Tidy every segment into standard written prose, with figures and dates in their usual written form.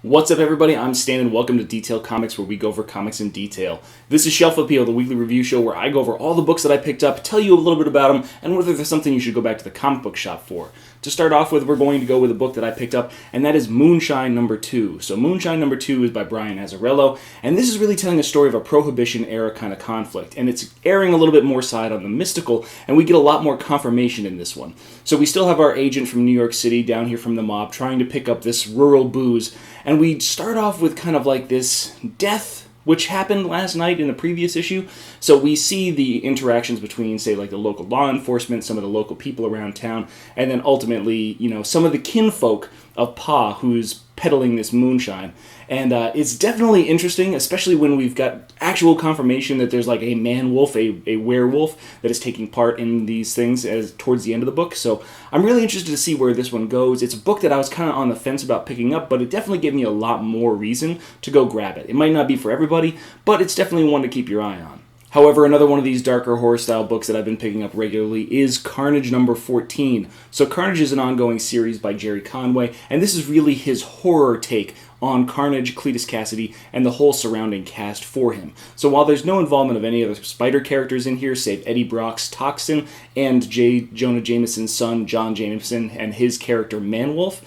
What's up, everybody? I'm Stan, and welcome to Detail Comics, where we go over comics in detail. This is Shelf Appeal, the weekly review show where I go over all the books that I picked up, tell you a little bit about them, and whether there's something you should go back to the comic book shop for. To start off with, we're going to go with a book that I picked up, and that is Moonshine No. 2. So Moonshine No. 2 is by Brian Azzarello, and this is really telling a story of a Prohibition-era kind of conflict, and it's airing a little bit more side on the mystical, and we get a lot more confirmation in this one. So we still have our agent from New York City down here from the mob trying to pick up this rural booze, and we start off with kind of like this death which happened last night in the previous issue. So we see the interactions between, say, like the local law enforcement, some of the local people around town, and then ultimately, some of the kinfolk of Pa, who's peddling this moonshine. And it's definitely interesting, especially when we've got actual confirmation that there's like a man-wolf, a werewolf, that is taking part in these things as towards the end of the book. So I'm really interested to see where this one goes. It's a book that I was kind of on the fence about picking up, but it definitely gave me a lot more reason to go grab it. It might not be for everybody, but it's definitely one to keep your eye on. However, another one of these darker horror-style books that I've been picking up regularly is Carnage No. 14. So Carnage is an ongoing series by Gerry Conway, and this is really his horror take on Carnage, Cletus Cassidy, and the whole surrounding cast for him. So while there's no involvement of any other Spider characters in here, save Eddie Brock's Toxin and J. Jonah Jameson's son, John Jameson, and his character Manwolf,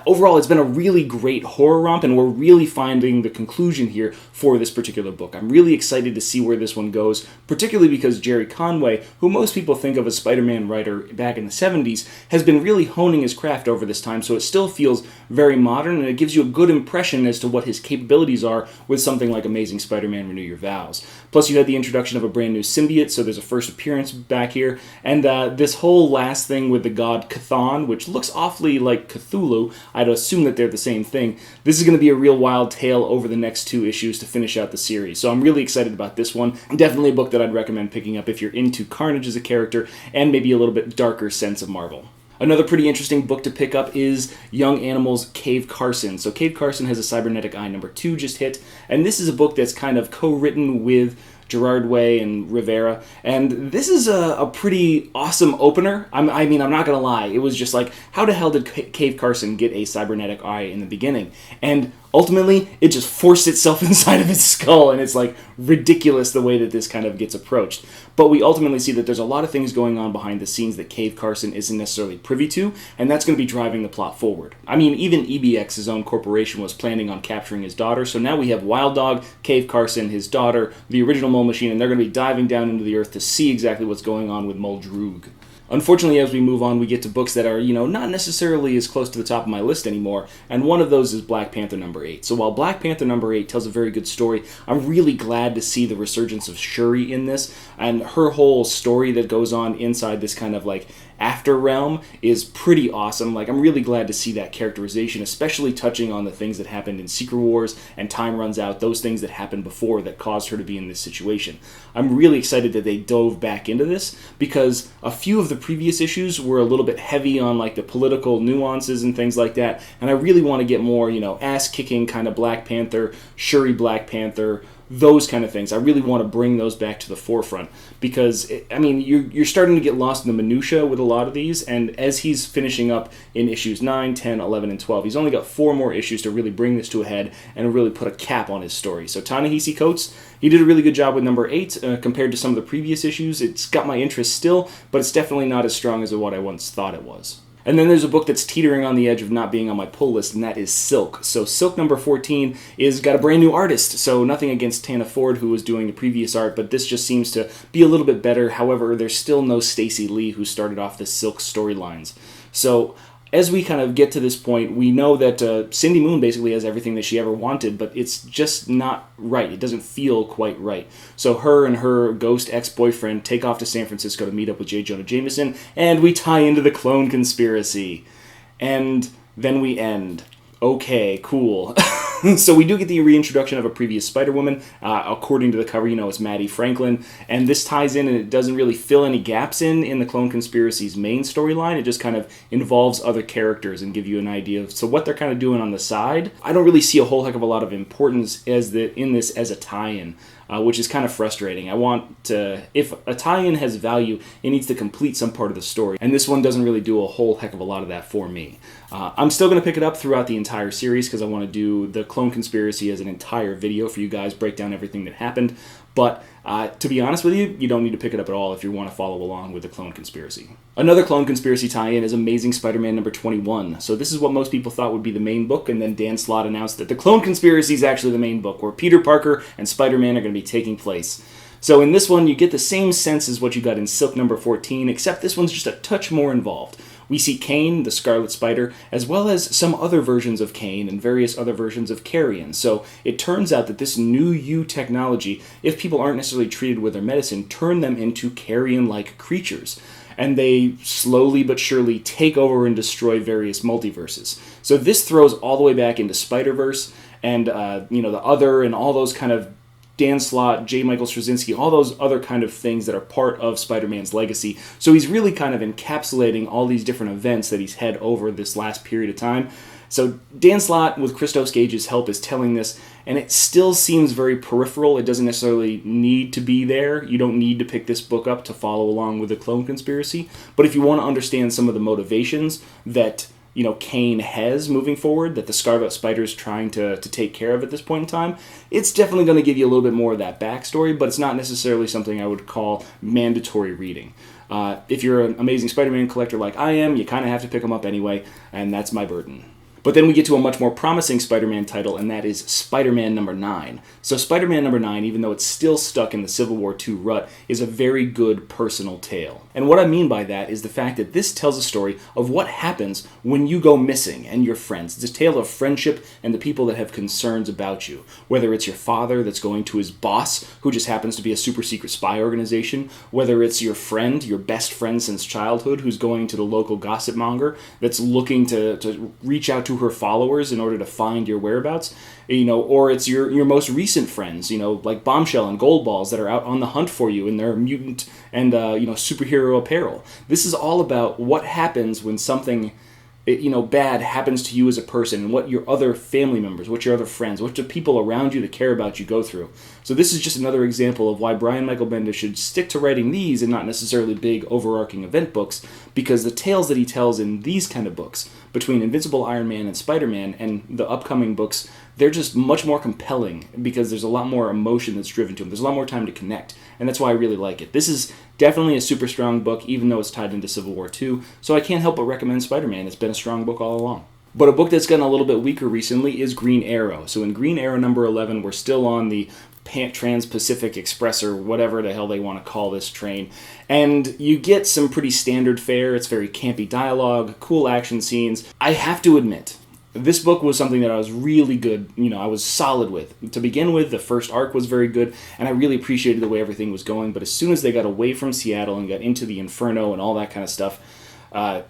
overall, it's been a really great horror romp, and we're really finding the conclusion here for this particular book. I'm really excited to see where this one goes, particularly because Gerry Conway, who most people think of as Spider-Man writer back in the 70s, has been really honing his craft over this time, so it still feels very modern, and it gives you a good impression as to what his capabilities are with something like Amazing Spider-Man Renew Your Vows. Plus, you had the introduction of a brand new symbiote, so there's a first appearance back here, and this whole last thing with the god Chthon, which looks awfully like Cthulhu. I'd assume that they're the same thing. This is going to be a real wild tale over the next 2 issues to finish out the series, so I'm really excited about this one. Definitely a book that I'd recommend picking up if you're into Carnage as a character and maybe a little bit darker sense of Marvel. Another pretty interesting book to pick up is Young Animal's Cave Carson. So Cave Carson has a Cybernetic Eye No. 2 just hit, and this is a book that's kind of co-written with Gerard Way and Rivera, and this is a pretty awesome opener. I'm not gonna lie, it was just like, how the hell did Cave Carson get a cybernetic eye in the beginning? And ultimately, it just forced itself inside of his skull, and it's like ridiculous the way that this kind of gets approached. But we ultimately see that there's a lot of things going on behind the scenes that Cave Carson isn't necessarily privy to, and that's going to be driving the plot forward. I mean, even EBX, his own corporation, was planning on capturing his daughter, so now we have Wild Dog, Cave Carson, his daughter, the original Mole Machine, and they're going to be diving down into the earth to see exactly what's going on with Muldroog. Unfortunately, as we move on, we get to books that are, not necessarily as close to the top of my list anymore, and one of those is Black Panther No. 8. So while Black Panther No. 8 tells a very good story, I'm really glad to see the resurgence of Shuri in this, and her whole story that goes on inside this kind of like after realm is pretty awesome. Like, I'm really glad to see that characterization, especially touching on the things that happened in Secret Wars and Time Runs Out, those things that happened before that caused her to be in this situation. I'm really excited that they dove back into this, because a few of the previous issues were a little bit heavy on like the political nuances and things like that, and I really want to get more, ass-kicking kind of Black Panther, Shuri Black Panther, those kind of things. I really want to bring those back to the forefront, because, you're starting to get lost in the minutia with a lot of these, and as he's finishing up in issues 9, 10, 11, and 12, he's only got 4 more issues to really bring this to a head and really put a cap on his story. So Ta-Nehisi Coates, he did a really good job with No. 8 compared to some of the previous issues. It's got my interest still, but it's definitely not as strong as what I once thought it was. And then there's a book that's teetering on the edge of not being on my pull list, and that is Silk. So Silk No. 14 is got a brand new artist, so nothing against Tana Ford, who was doing the previous art, but this just seems to be a little bit better. However, there's still no Stacey Lee, who started off the Silk storylines. So as we kind of get to this point, we know that Cindy Moon basically has everything that she ever wanted, but it's just not right. It doesn't feel quite right. So her and her ghost ex-boyfriend take off to San Francisco to meet up with J. Jonah Jameson, and we tie into the clone conspiracy. And then we end. Okay, cool. So we do get the reintroduction of a previous Spider-Woman. According to the cover, it's Maddie Franklin. And this ties in, and it doesn't really fill any gaps in the Clone Conspiracy's main storyline. It just kind of involves other characters and give you an idea of what they're kind of doing on the side. I don't really see a whole heck of a lot of importance in this as a tie-in. which is kind of frustrating. I want to, if a tie-in has value, it needs to complete some part of the story, and this one doesn't really do a whole heck of a lot of that for me. I'm still going to pick it up throughout the entire series because I want to do the Clone Conspiracy as an entire video for you guys, break down everything that happened, but to be honest with you, you don't need to pick it up at all if you want to follow along with the Clone Conspiracy. Another Clone Conspiracy tie-in is Amazing Spider-Man number 21. So this is what most people thought would be the main book, and then Dan Slott announced that the Clone Conspiracy is actually the main book, where Peter Parker and Spider-Man are going to be taking place. So in this one, you get the same sense as what you got in Silk number 14, except this one's just a touch more involved. We see Kane, the Scarlet Spider, as well as some other versions of Kane and various other versions of Carrion. So it turns out that this new U technology, if people aren't necessarily treated with their medicine, turn them into Carrion-like creatures. And they slowly but surely take over and destroy various multiverses. So this throws all the way back into Spider-Verse and the Other and all those kind of Dan Slott, J. Michael Straczynski, all those other kind of things that are part of Spider-Man's legacy. So he's really kind of encapsulating all these different events that he's had over this last period of time. So Dan Slott, with Christos Gage's help, is telling this, and it still seems very peripheral. It doesn't necessarily need to be there. You don't need to pick this book up to follow along with the Clone Conspiracy. But if you want to understand some of the motivations that Kane has moving forward, that the Scarlet Spider is trying to take care of at this point in time, it's definitely going to give you a little bit more of that backstory, but it's not necessarily something I would call mandatory reading. If you're an Amazing Spider-Man collector like I am, you kind of have to pick them up anyway, and that's my burden. But then we get to a much more promising Spider-Man title, and that is Spider-Man number 9. So Spider-Man number 9, even though it's still stuck in the Civil War II rut, is a very good personal tale. And what I mean by that is the fact that this tells a story of what happens when you go missing and your friends. It's a tale of friendship and the people that have concerns about you. Whether it's your father that's going to his boss, who just happens to be a super secret spy organization, whether it's your friend, your best friend since childhood, who's going to the local gossip monger that's looking to reach out to her followers in order to find your whereabouts, or it's your most recent friends, like Bombshell and Goldballs that are out on the hunt for you in their mutant and superhero apparel. This is all about what happens when something bad happens to you as a person, and what your other family members, what your other friends, what the people around you that care about you go through. So this is just another example of why Brian Michael Bendis should stick to writing these and not necessarily big overarching event books, because the tales that he tells in these kind of books, between Invincible Iron Man and Spider-Man and the upcoming books, they're just much more compelling because there's a lot more emotion that's driven to them. There's a lot more time to connect, and that's why I really like it. This is definitely a super strong book, even though it's tied into Civil War II, so I can't help but recommend Spider-Man. It's been a strong book all along. But a book that's gotten a little bit weaker recently is Green Arrow. So in Green Arrow number 11, we're still on the Trans-Pacific Express, or whatever the hell they want to call this train. And you get some pretty standard fare. It's very campy dialogue, cool action scenes. I have to admit, this book was something that I was really good, I was solid with. To begin with, the first arc was very good, and I really appreciated the way everything was going, but as soon as they got away from Seattle and got into the Inferno and all that kind of stuff,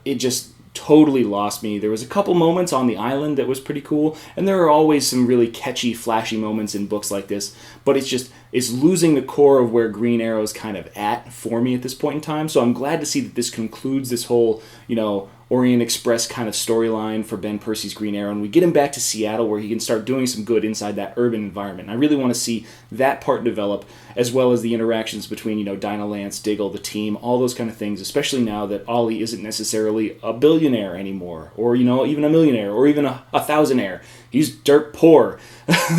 it just totally lost me. There was a couple moments on the island that was pretty cool, and there are always some really catchy, flashy moments in books like this, but it's losing the core of where Green Arrow is kind of at for me at this point in time, so I'm glad to see that this concludes this whole, Orient Express kind of storyline for Ben Percy's Green Arrow, and we get him back to Seattle where he can start doing some good inside that urban environment. And I really want to see that part develop, as well as the interactions between, Dinah Lance, Diggle, the team, all those kind of things, especially now that Ollie isn't necessarily a billionaire anymore, or, even a millionaire, or even a thousandaire. He's dirt poor.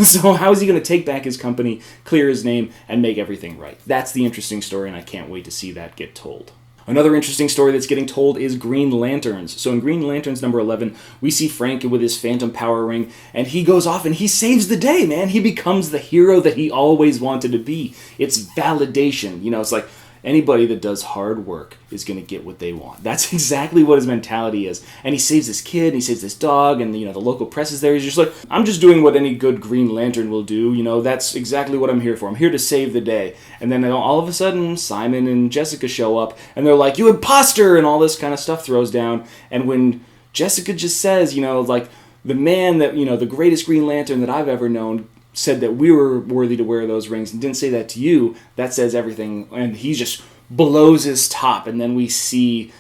So how is he going to take back his company, clear his name, and make everything right? That's the interesting story, and I can't wait to see that get told. Another interesting story that's getting told is Green Lanterns. So in Green Lanterns number 11, we see Frank with his Phantom Power Ring, and he goes off and he saves the day, man. He becomes the hero that he always wanted to be. It's validation. It's like, anybody that does hard work is going to get what they want. That's exactly what his mentality is. And he saves this kid, and he saves this dog, and the local press is there. He's just like, I'm just doing what any good Green Lantern will do. That's exactly what I'm here for. I'm here to save the day. And then all of a sudden, Simon and Jessica show up, and they're like, you imposter, and all this kind of stuff throws down. And when Jessica just says, the man that, the greatest Green Lantern that I've ever known said that we were worthy to wear those rings and didn't say that to you, that says everything. And he just blows his top, and then we see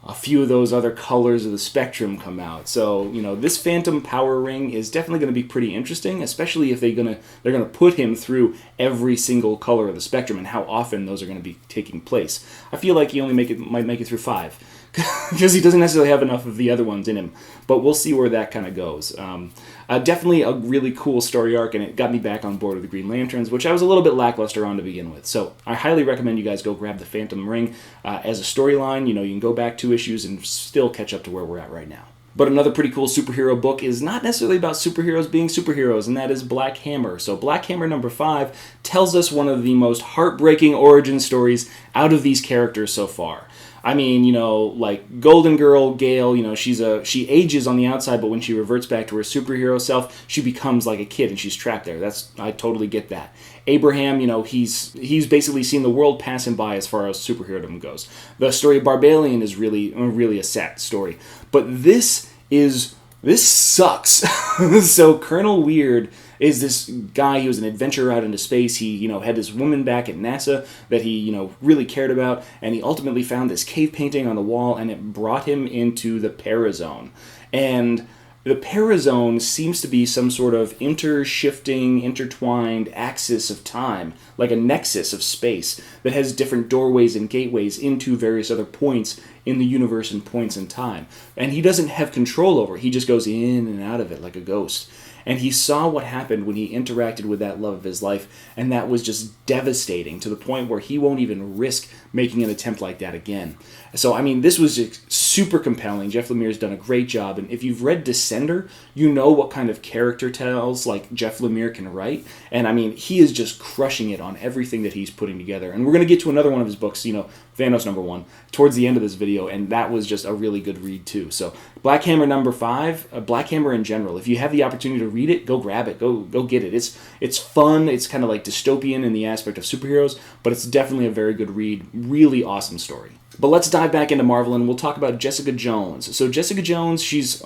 a few of those other colors of the spectrum come out. So, this Phantom Power Ring is definitely going to be pretty interesting, especially if they're going to put him through every single color of the spectrum and how often those are going to be taking place. I feel like he only might make it through 5 because he doesn't necessarily have enough of the other ones in him. But we'll see where that kind of goes. Definitely a really cool story arc, and it got me back on board with the Green Lanterns, which I was a little bit lackluster on to begin with. So I highly recommend you guys go grab the Phantom Ring as a storyline. You can go back 2 issues and still catch up to where we're at right now. But another pretty cool superhero book is not necessarily about superheroes being superheroes, and that is Black Hammer. So Black Hammer number 5 tells us one of the most heartbreaking origin stories out of these characters so far. I mean, like Golden Girl, Gale, she ages on the outside, but when she reverts back to her superhero self, she becomes like a kid and she's trapped there. I totally get that. Abraham, he's basically seen the world pass him by as far as superherodom goes. The story of Barbalian is really a sad story. But this sucks. So Colonel Weird is this guy. He was an adventurer out into space. He, had this woman back at NASA that he, really cared about, and he ultimately found this cave painting on the wall, and it brought him into the Parazone. And the Parazone seems to be some sort of intertwined axis of time, like a nexus of space that has different doorways and gateways into various other points in the universe and points in time. And he doesn't have control over it. He just goes in and out of it like a ghost. And he saw what happened when he interacted with that love of his life, and that was just devastating to the point where he won't even risk making an attempt like that again. So, this was just super compelling. Jeff Lemire's done a great job, and if you've read Descender, you know what kind of character tales like Jeff Lemire can write, and he is just crushing it on everything that he's putting together. And we're going to get to another one of his books, Thanos number 1, towards the end of this video, and that was just a really good read too. So, Black Hammer number 5, Black Hammer in general, if you have the opportunity to read it, go grab it, go get it. It's fun, it's kind of like dystopian in the aspect of superheroes, but it's definitely a very good read, really awesome story. But let's dive back into Marvel, and we'll talk about Jessica Jones. So Jessica Jones, she's,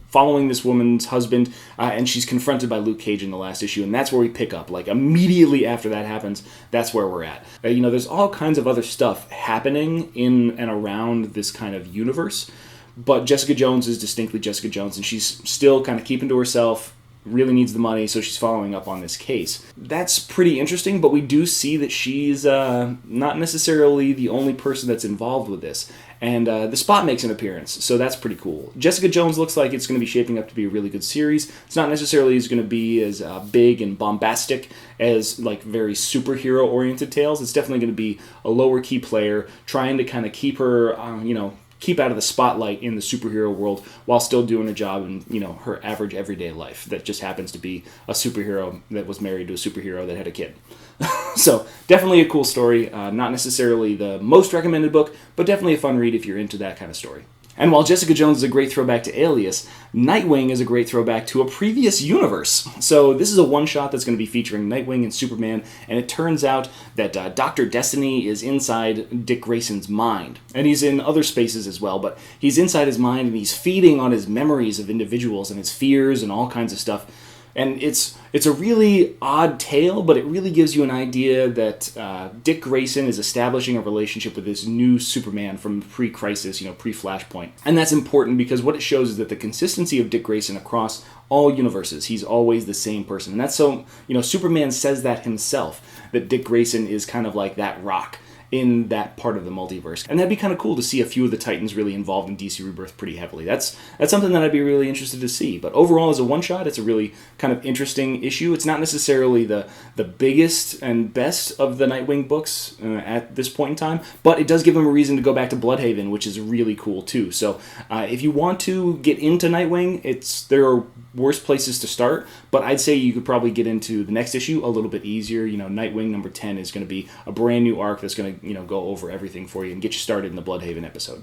following this woman's husband, and she's confronted by Luke Cage in the last issue, and that's where we pick up. Like, immediately after that happens, that's where we're at. There's all kinds of other stuff happening in and around this kind of universe, but Jessica Jones is distinctly Jessica Jones, and she's still kind of keeping to herself, really needs the money, so she's following up on this case. That's pretty interesting, but we do see that she's not necessarily the only person that's involved with this. And the Spot makes an appearance, so that's pretty cool. Jessica Jones looks like it's going to be shaping up to be a really good series. It's not necessarily going to be as big and bombastic as like very superhero-oriented tales. It's definitely going to be a lower-key player trying to kind of keep her, keep out of the spotlight in the superhero world while still doing a job in, her average everyday life that just happens to be a superhero that was married to a superhero that had a kid. So, definitely a cool story. Not necessarily the most recommended book, but definitely a fun read if you're into that kind of story. And while Jessica Jones is a great throwback to Alias, Nightwing is a great throwback to a previous universe. So this is a one-shot that's going to be featuring Nightwing and Superman, and it turns out that Dr. Destiny is inside Dick Grayson's mind. And he's in other spaces as well, but he's inside his mind, and he's feeding on his memories of individuals and his fears and all kinds of stuff. And it's a really odd tale, but it really gives you an idea that Dick Grayson is establishing a relationship with this new Superman from pre-Crisis, pre-Flashpoint. And that's important because what it shows is that the consistency of Dick Grayson across all universes, he's always the same person. And that's so, Superman says that himself, that Dick Grayson is kind of like that rock in that part of the multiverse. And that'd be kind of cool to see a few of the Titans really involved in DC Rebirth pretty heavily. That's something that I'd be really interested to see. But overall, as a one-shot, it's a really kind of interesting issue. It's not necessarily the biggest and best of the Nightwing books at this point in time, but it does give them a reason to go back to Bloodhaven, which is really cool too. So if you want to get into Nightwing, there are worse places to start, but I'd say you could probably get into the next issue a little bit easier. Nightwing number 10 is going to be a brand new arc that's going to go over everything for you and get you started in the Bloodhaven episode.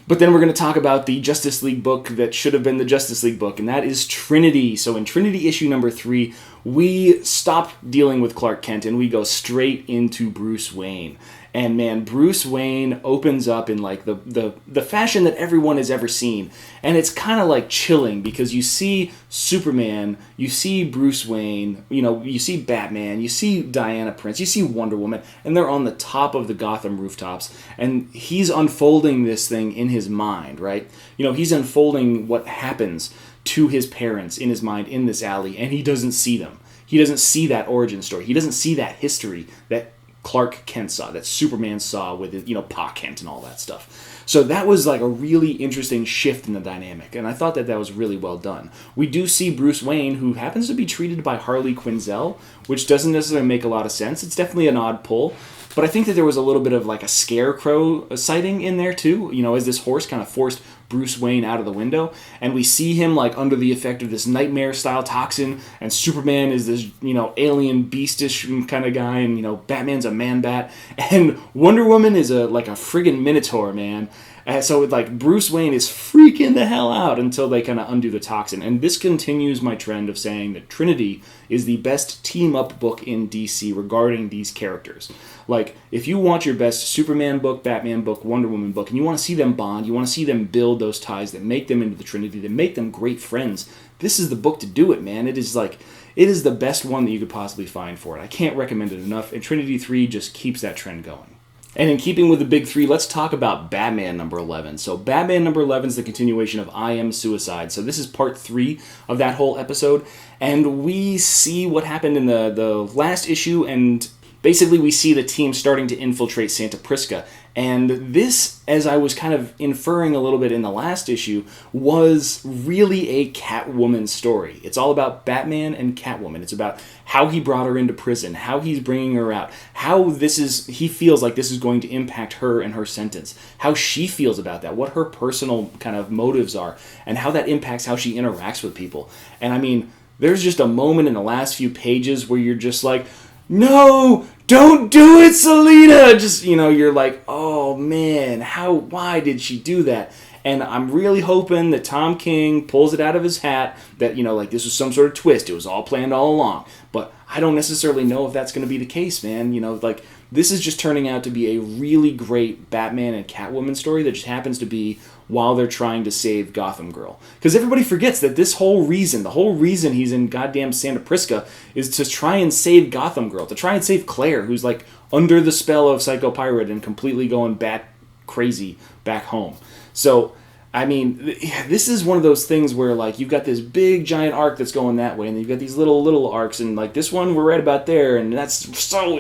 But then we're going to talk about the Justice League book that should have been the Justice League book, and that is Trinity. So in Trinity issue number 3, we stop dealing with Clark Kent and we go straight into Bruce Wayne. And man, Bruce Wayne opens up in like the fashion that everyone has ever seen. And it's kind of like chilling because you see Superman, you see Bruce Wayne, you see Batman, you see Diana Prince, you see Wonder Woman, and they're on the top of the Gotham rooftops. And he's unfolding this thing in his mind, right? He's unfolding what happens to his parents in his mind in this alley, and he doesn't see them. He doesn't see that origin story. He doesn't see that history that Clark Kent saw, that Superman saw with, Pa Kent and all that stuff. So that was like a really interesting shift in the dynamic, and I thought that was really well done. We do see Bruce Wayne, who happens to be treated by Harley Quinzel, which doesn't necessarily make a lot of sense. It's definitely an odd pull, but I think that there was a little bit of like a scarecrow sighting in there too, as this horse kind of forced Bruce Wayne out of the window, and we see him like under the effect of this nightmare style toxin, and Superman is this alien beastish kind of guy, and Batman's a man bat, and Wonder Woman is a friggin' minotaur, man. And so like Bruce Wayne is freaking the hell out until they kind of undo the toxin. And this continues my trend of saying that Trinity is the best team-up book in DC regarding these characters. Like, if you want your best Superman book, Batman book, Wonder Woman book, and you want to see them bond, you want to see them build those ties that make them into the Trinity, that make them great friends, this is the book to do it, man. It is the best one that you could possibly find for it. I can't recommend it enough, and Trinity 3 just keeps that trend going. And in keeping with the big three, let's talk about Batman number 11. So Batman number 11 is the continuation of I Am Suicide. So this is part 3 of that whole episode. And we see what happened in the last issue, and basically we see the team starting to infiltrate Santa Prisca. And this, as I was kind of inferring a little bit in the last issue, was really a Catwoman story. It's all about Batman and Catwoman. It's about how he brought her into prison, how he's bringing her out, how he feels like this is going to impact her and her sentence, how she feels about that, what her personal kind of motives are, and how that impacts how she interacts with people. And I mean, there's just a moment in the last few pages where you're just like, no, don't do it, Selena! Just, you're like, oh man, why did she do that? And I'm really hoping that Tom King pulls it out of his hat that, this was some sort of twist. It was all planned all along. But I don't necessarily know if that's going to be the case, man. This is just turning out to be a really great Batman and Catwoman story that just happens to be while they're trying to save Gotham Girl. Because everybody forgets that the whole reason he's in goddamn Santa Prisca is to try and save Gotham Girl, to try and save Claire, who's under the spell of Psycho Pirate and completely going bat crazy back home. So, I mean, this is one of those things where, you've got this big, giant arc that's going that way, and you've got these little arcs, and, this one, we're right about there, and it's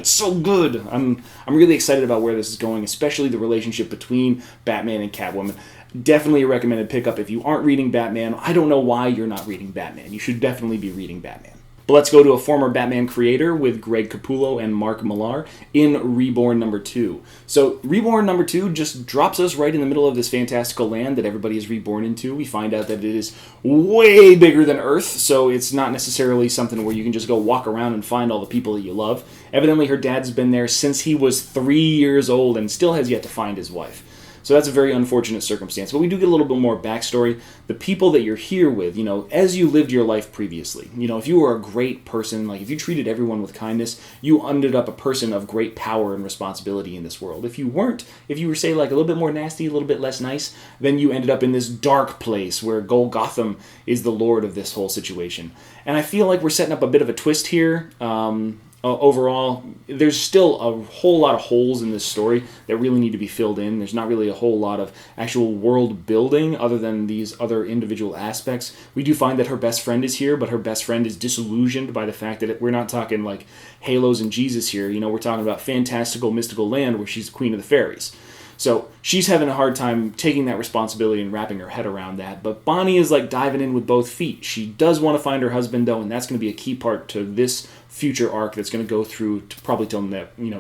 so good. I'm really excited about where this is going, especially the relationship between Batman and Catwoman. Definitely a recommended pickup if you aren't reading Batman. I don't know why you're not reading Batman. You should definitely be reading Batman. But let's go to a former Batman creator with Greg Capullo and Mark Millar in Reborn number 2. So Reborn number 2 just drops us right in the middle of this fantastical land that everybody is reborn into. We find out that it is way bigger than Earth, so it's not necessarily something where you can just go walk around and find all the people that you love. Evidently her dad's been there since he was 3 years old and still has yet to find his wife. So that's a very unfortunate circumstance. But we do get a little bit more backstory. The people that you're here with, as you lived your life previously. If you were a great person, if you treated everyone with kindness, you ended up a person of great power and responsibility in this world. If you weren't, if you were, say, a little bit more nasty, a little bit less nice, then you ended up in this dark place where Gotham is the lord of this whole situation. And I feel like we're setting up a bit of a twist here. Overall, there's still a whole lot of holes in this story that really need to be filled in. There's not really a whole lot of actual world building other than these other individual aspects. We do find that her best friend is here, but her best friend is disillusioned by the fact that we're not talking Halos and Jesus here. We're talking about fantastical, mystical land where she's the queen of the fairies. So she's having a hard time taking that responsibility and wrapping her head around that. But Bonnie is diving in with both feet. She does want to find her husband, though, and that's going to be a key part to this future arc that's going to go through to probably till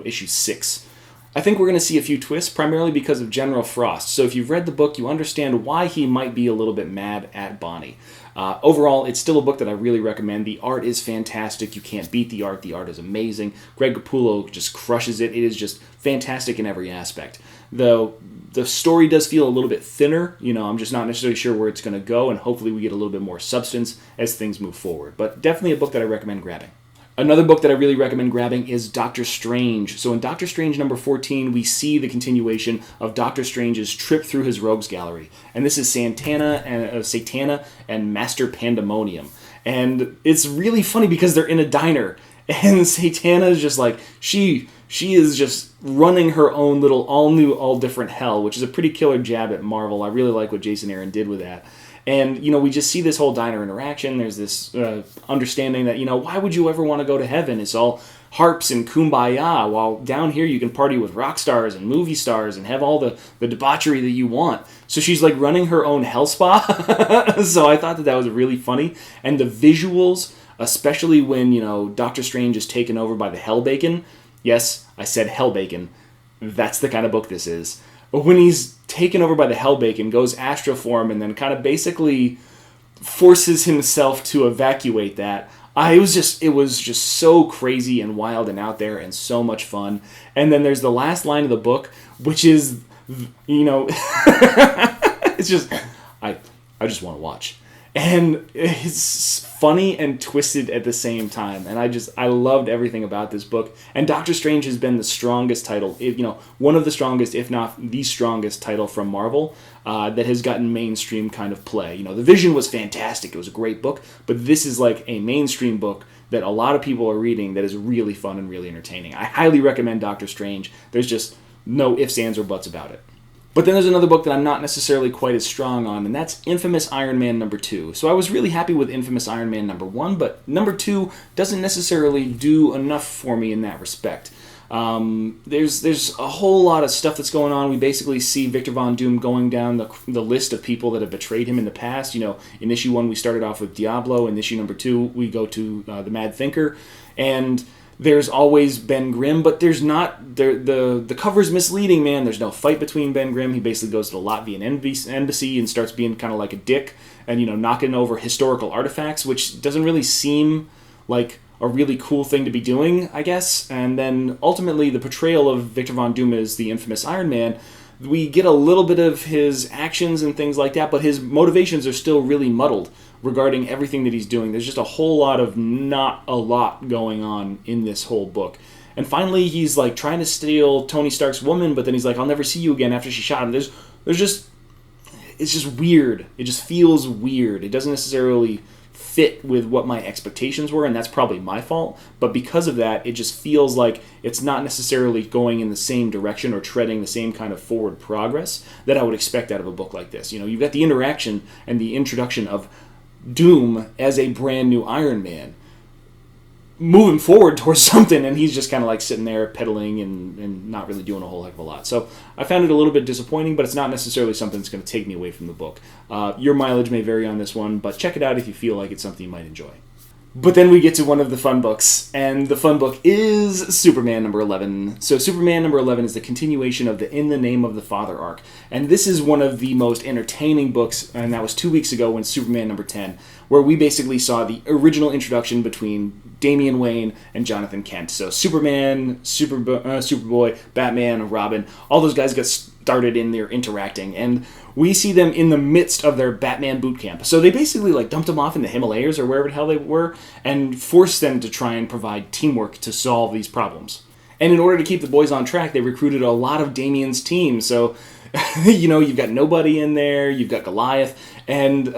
issue 6. I think we're going to see a few twists, primarily because of General Frost. So if you've read the book, you understand why he might be a little bit mad at Bonnie. Overall, it's still a book that I really recommend. The art is fantastic. You can't beat the art. The art is amazing. Greg Capullo just crushes it. It is just fantastic in every aspect. Though the story does feel a little bit thinner, I'm just not necessarily sure where it's going to go, and hopefully we get a little bit more substance as things move forward. But definitely a book that I recommend grabbing. Another book that I really recommend grabbing is Doctor Strange. So in Doctor Strange number 14, we see the continuation of Doctor Strange's trip through his rogues gallery. And this is Satana and Master Pandemonium. And it's really funny because they're in a diner. And Satana is just like, she is just running her own little all new, all different hell, which is a pretty killer jab at Marvel. I really like what Jason Aaron did with that. And, we just see this whole diner interaction. There's this understanding that, why would you ever want to go to heaven? It's all harps and kumbaya, while down here you can party with rock stars and movie stars and have all the debauchery that you want. So she's like running her own hell spa. So I thought that was really funny. And the visuals, especially when, Doctor Strange is taken over by the Hell Bacon. Yes, I said Hell Bacon. That's the kind of book this is. But when he's taken over by the Hell Bacon, goes astral form, and then kind of basically forces himself to evacuate that, it was just so crazy and wild and out there and so much fun. And then there's the last line of the book, which is, it's just, I just want to watch. And it's funny and twisted at the same time. And I loved everything about this book. And Doctor Strange has been the strongest title, one of the strongest, if not the strongest title from Marvel that has gotten mainstream kind of play. The Vision was fantastic. It was a great book. But this is like a mainstream book that a lot of people are reading that is really fun and really entertaining. I highly recommend Doctor Strange. There's just no ifs, ands, or buts about it. But then there's another book that I'm not necessarily quite as strong on, and that's Infamous Iron Man number 2. So I was really happy with Infamous Iron Man number 1, but number 2 doesn't necessarily do enough for me in that respect. There's a whole lot of stuff that's going on. We basically see Victor Von Doom going down the list of people that have betrayed him in the past. In issue 1 we started off with Diablo. In issue number 2 we go to the Mad Thinker, and there's always Ben Grimm, but there's not. The cover's misleading, man. There's no fight between Ben Grimm. He basically goes to the Latvian embassy and starts being kind of like a dick and, knocking over historical artifacts, which doesn't really seem like a really cool thing to be doing, I guess. And then ultimately the portrayal of Victor Von Doom as the infamous Iron Man, we get a little bit of his actions and things like that, but his motivations are still really muddled regarding everything that he's doing. There's just a whole lot of not a lot going on in this whole book. And finally, he's like trying to steal Tony Stark's woman, but then he's like, I'll never see you again after she shot him. It's just weird. It just feels weird. It doesn't necessarily fit with what my expectations were, and that's probably my fault. But because of that, it just feels like it's not necessarily going in the same direction or treading the same kind of forward progress that I would expect out of a book like this. You've got the interaction and the introduction of Doom as a brand new Iron Man moving forward towards something, and he's just kind of like sitting there pedaling and not really doing a whole heck of a lot. So I found it a little bit disappointing, but it's not necessarily something that's going to take me away from the book. Your mileage may vary on this one, but check it out if you feel like it's something you might enjoy. But then we get to one of the fun books, and the fun book is Superman number 11. So Superman number 11 is the continuation of the In the Name of the Father arc. And this is one of the most entertaining books, and that was 2 weeks ago when Superman number 10, where we basically saw the original introduction between Damian Wayne and Jonathan Kent. So Superman, Superboy, Batman, Robin, all those guys got started in there interacting, and we see them in the midst of their Batman boot camp. So they basically like dumped them off in the Himalayas or wherever the hell they were and forced them to try and provide teamwork to solve these problems. And in order to keep the boys on track, they recruited a lot of Damian's team. So, you've got Nobody in there, you've got Goliath, and,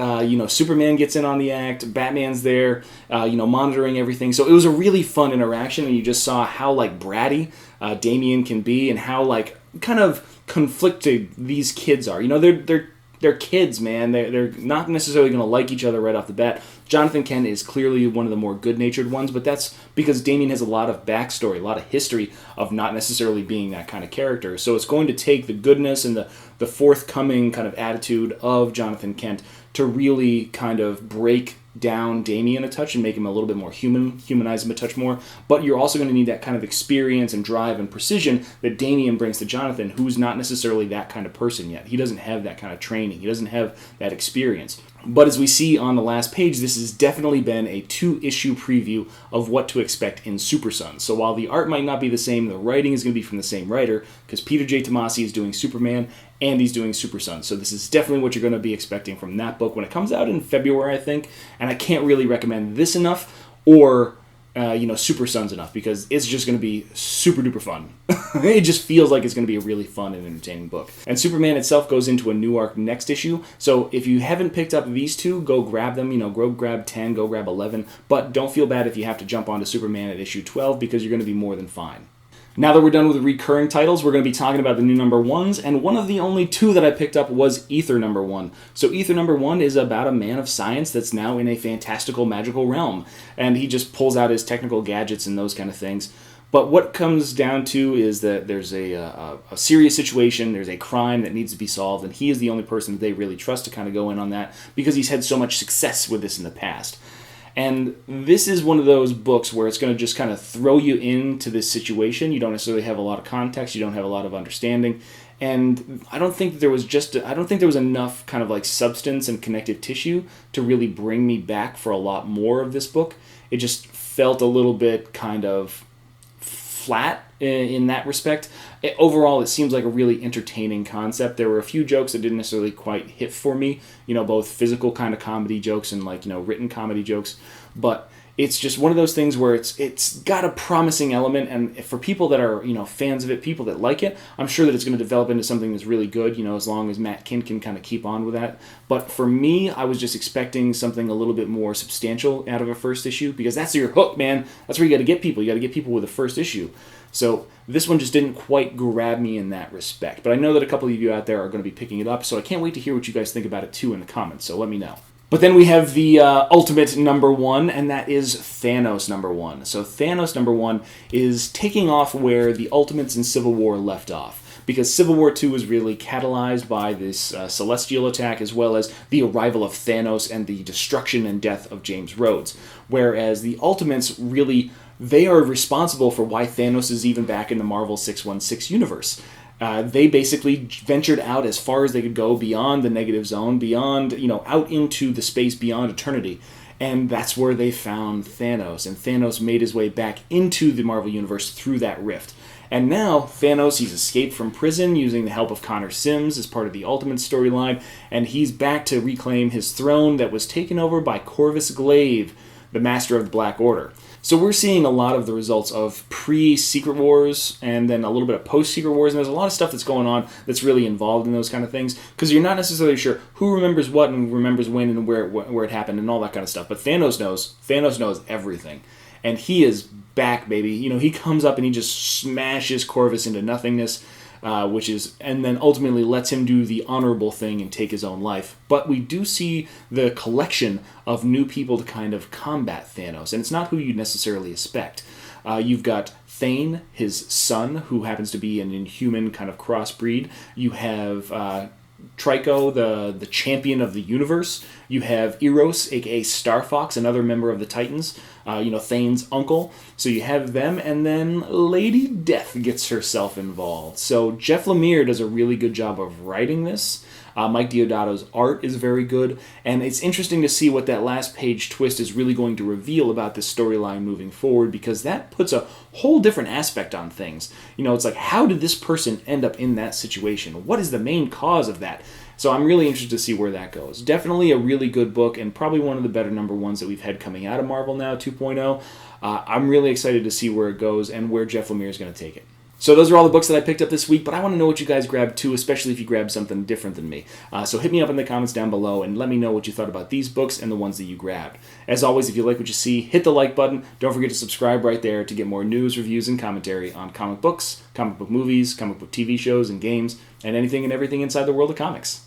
Superman gets in on the act, Batman's there, monitoring everything. So it was a really fun interaction, and you just saw how, like, bratty Damian can be and how, like, kind of conflicted these kids are. They're kids, man. They're not necessarily going to like each other right off the bat. Jonathan Kent is clearly one of the more good-natured ones, but that's because Damian has a lot of backstory, a lot of history of not necessarily being that kind of character. So it's going to take the goodness and the forthcoming kind of attitude of Jonathan Kent to really kind of break down Damian a touch and make him a little bit more humanize him a touch more. But you're also going to need that kind of experience and drive and precision that Damian brings to Jonathan, who's not necessarily that kind of person yet. He doesn't have that kind of training. He doesn't have that experience. But as we see on the last page, this has definitely been a 2-issue preview of what to expect in Super Sons. So while the art might not be the same, the writing is going to be from the same writer, because Peter J. Tomasi is doing Superman and he's doing Super Sons. So this is definitely what you're going to be expecting from that book when it comes out in February, I think. And I can't really recommend this enough or Super Sons enough, because it's just going to be super duper fun. It just feels like it's going to be a really fun and entertaining book. And Superman itself goes into a new arc next issue, so if you haven't picked up these two, go grab them. Go grab 10, go grab 11, but don't feel bad if you have to jump onto Superman at issue 12, because you're going to be more than fine. Now that we're done with the recurring titles, we're going to be talking about the new number ones, and one of the only two that I picked up was Aether number 1. So Aether number 1 is about a man of science that's now in a fantastical, magical realm, and he just pulls out his technical gadgets and those kind of things. But what comes down to is that there's a serious situation, there's a crime that needs to be solved, and he is the only person that they really trust to kind of go in on that, because he's had so much success with this in the past. And this is one of those books where it's going to just kind of throw you into this situation. You don't necessarily have a lot of context. You don't have a lot of understanding. And I don't think there was enough kind of like substance and connective tissue to really bring me back for a lot more of this book. It just felt a little bit kind of flat in that respect. Overall, it seems like a really entertaining concept. There were a few jokes that didn't necessarily quite hit for me, both physical kind of comedy jokes and written comedy jokes, but it's just one of those things where it's got a promising element, and for people that are fans of it, people that like it, I'm sure that it's going to develop into something that's really good, as long as Matt Kint can kind of keep on with that. But for me, I was just expecting something a little bit more substantial out of a first issue, because that's your hook, man. That's where you got to get people. You got to get people with a first issue. So this one just didn't quite grab me in that respect. But I know that a couple of you out there are going to be picking it up, so I can't wait to hear what you guys think about it too in the comments, so let me know. But then we have the ultimate number 1, and that is Thanos number 1. So Thanos number 1 is taking off where the Ultimates in Civil War left off, because Civil War 2 was really catalyzed by this celestial attack, as well as the arrival of Thanos and the destruction and death of James Rhodes. Whereas the Ultimates really, they are responsible for why Thanos is even back in the Marvel 616 universe. They basically ventured out as far as they could go beyond the negative zone, beyond, out into the space beyond eternity. And that's where they found Thanos. And Thanos made his way back into the Marvel Universe through that rift. And now, Thanos, he's escaped from prison using the help of Connor Sims as part of the Ultimate storyline. And he's back to reclaim his throne that was taken over by Corvus Glaive, the Master of the Black Order. So we're seeing a lot of the results of pre-Secret Wars and then a little bit of post-Secret Wars, and there's a lot of stuff that's going on that's really involved in those kind of things, because you're not necessarily sure who remembers what and remembers when and where it happened and all that kind of stuff. But Thanos knows everything, and he is back, baby. He comes up and he just smashes Corvus into nothingness, and then ultimately lets him do the honorable thing and take his own life. But we do see the collection of new people to kind of combat Thanos, and it's not who you'd necessarily expect. You've got Thane, his son, who happens to be an Inhuman kind of crossbreed. You have Trico, the champion of the universe. You have Eros, aka Star Fox, another member of the Titans, Thane's uncle. So you have them, and then Lady Death gets herself involved. So Jeff Lemire does a really good job of writing this. Mike Deodato's art is very good, and it's interesting to see what that last page twist is really going to reveal about this storyline moving forward, because that puts a whole different aspect on things. It's like, how did this person end up in that situation? What is the main cause of that? So I'm really interested to see where that goes. Definitely a really good book, and probably one of the better number ones that we've had coming out of Marvel now, 2.0. I'm really excited to see where it goes and where Jeff Lemire is going to take it. So those are all the books that I picked up this week, but I want to know what you guys grabbed too, especially if you grabbed something different than me. So hit me up in the comments down below and let me know what you thought about these books and the ones that you grabbed. As always, if you like what you see, hit the like button. Don't forget to subscribe right there to get more news, reviews, and commentary on comic books, comic book movies, comic book TV shows and games, and anything and everything inside the world of comics.